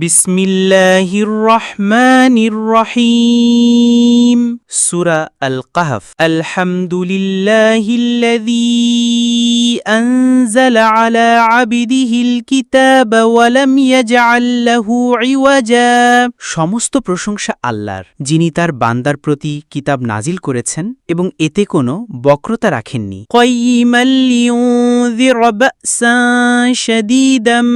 বিসমিল্লাহির রহমানির রহিম। সূরা আল কাহফ। আলহামদুলিল্লাহিল্লাযী আনজালা আলা আবদিহিল কিতাবা ওয়া লাম ইয়াজআল লাহু ইওয়াজা। সমস্ত প্রশংসা আল্লাহর, যিনি তার বান্দার প্রতি কিতাব নাজিল করেছেন এবং এতে কোনো বক্রতা রাখেননি। কাইয়িমান লিয়ুনযিরা বা'সান শাদীদাম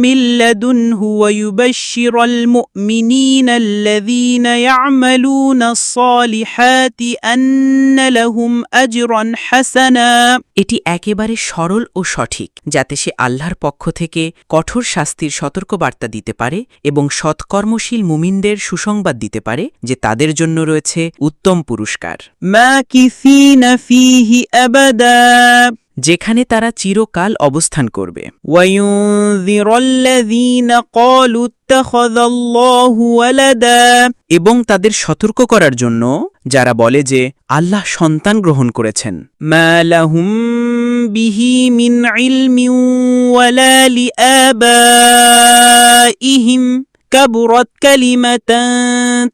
মিন লাদুনহু ওয়া ইউবাশশিরাল মুমিনিনাল্লাযীনা ইয়া'মালুনাস সালিহাতি আন্না লাহুম আজরান হাসানা। এটি একেবারে সরল ও সঠিক, যাতে সে আল্লাহর পক্ষ থেকে কঠোর শাস্তির সতর্কবার্তা দিতে পারে এবং সৎকর্মশীল মুমিনদের সুসংবাদ দিতে পারে যে তাদের জন্য রয়েছে উত্তম পুরস্কার। মাকিসিনা ফীহি আবাদা, যেখানে তারা চিরকাল অবস্থান করবে। ওয়ায়ুনযিরাল্লাযীনা ক্বালু ইত্তাখাযাল্লাহু ওয়ালাদা, এবং তাদের সতর্ক করার জন্য যারা বলে যে আল্লাহ সন্তান গ্রহণ করেছেন। মা লাহুম বিহি মিন ইলমিন ওয়ালা লিআবাইহিম কাবুরাত কালিমাতান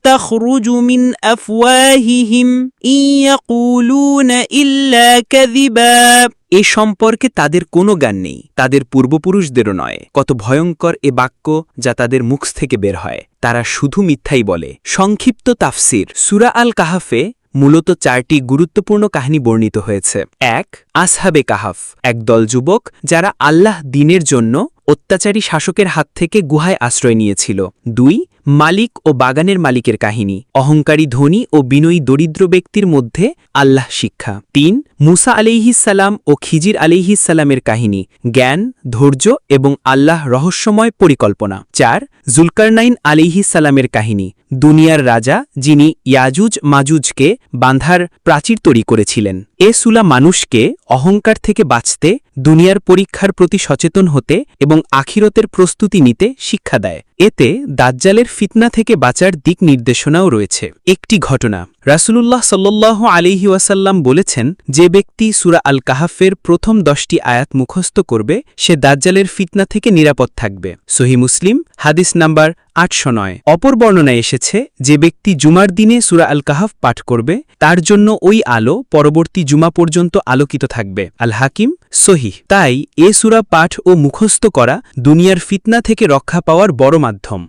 তাখরুজু মিন আফওয়াহিহিম ইন ইয়াকুলুনা ইল্লা কাযিবা। এ সম্পর্কে তাদের কোনো জ্ঞান নেই, তাদের পূর্বপুরুষদেরও নয়। কত ভয়ঙ্কর এ বাক্য যা তাদের মুখ থেকে বের হয়, তারা শুধু মিথ্যাই বলে। সংক্ষিপ্ত তাফসির। সূরা আল কাহফে মূলত 4টি গুরুত্বপূর্ণ কাহিনী বর্ণিত হয়েছে। 1. আসহাবে কাহফ, একদল যুবক যারা আল্লাহ দ্বীনের জন্য অত্যাচারী শাসকের হাত থেকে গুহায় আশ্রয় নিয়েছিল। 2. মালিক ও বাগানের মালিকের কাহিনী, অহংকারী ধনী ও বিনয়ী দরিদ্র ব্যক্তির মধ্যে আল্লাহ শিক্ষা। 3. মুসা আলাইহিসসালাম ও খিজির আলাইহিসসালামের কাহিনী, জ্ঞান, ধৈর্য এবং আল্লাহ রহস্যময় পরিকল্পনা। 4. জুলকারনাইন আলাইহিসসালামের কাহিনী, দুনিয়ার রাজা যিনি ইয়াজুজ মাজুজকে বাঁধার প্রাচীর তৈরি করেছিলেন। এ সূরা মানুষকে অহংকার থেকে বাঁচতে, দুনিয়ার পরীক্ষার প্রতি সচেতন হতে এবং আখিরতের প্রস্তুতি নিতে শিক্ষা দেয়। এতে দাজ্জালের ফিতনা থেকে বাঁচার দিক নির্দেশনাও রয়েছে। একটি ঘটনা। রাসূলুল্লাহ সাল্লাল্লাহু আলাইহি ওয়াসাল্লাম বলেছেন, যে ব্যক্তি সূরা আল কাহফের প্রথম 10টি আয়াত মুখস্থ করবে সে দাজ্জালের ফিতনা থেকে নিরাপদ থাকবে। সহিহ মুসলিম, হাদিস নাম্বার 809। অপর বর্ণনায় এসেছে, যে ব্যক্তি জুমার দিনে সূরা আল কাহফ পাঠ করবে তার জন্য ওই আলো পরবর্তী জুমা পর্যন্ত আলোকিত থাকবে। আল হাকিম, সহিহ। তাই এ সূরা পাঠ ও মুখস্থ করা দুনিয়ার ফিতনা থেকে রক্ষা পাওয়ার বড় মাধ্যম।